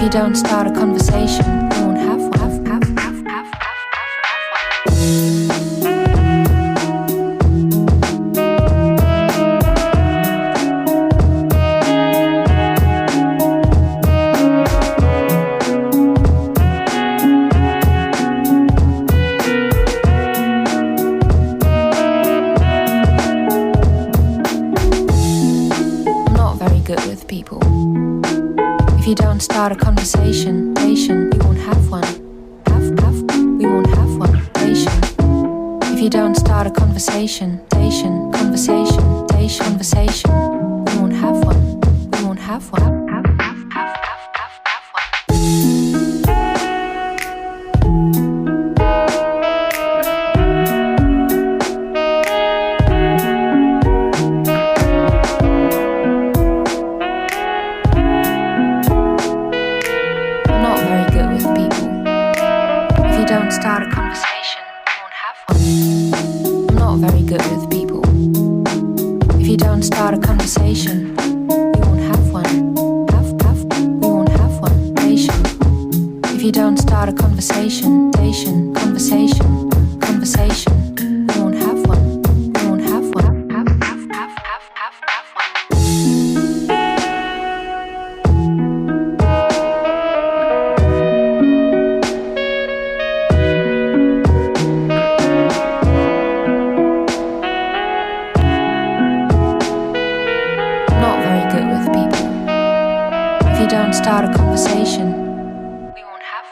you don't start a conversation, you won't have one. If you don't start a conversation, you won't have one. We won't have one. If you don't start a conversation, conversation, we won't have one. We won't have one. Start a conversation, you won't have one. I'm not very good with people. If you don't start a conversation, you won't have one. We won't have one. If you don't start a conversation, conversation, we won't have one. We won't have one. Don't start a conversation, we won't have.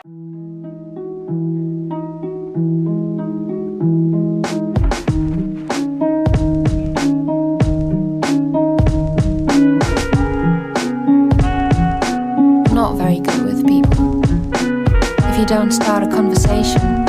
I'm not very good with people. If you don't start a conversation,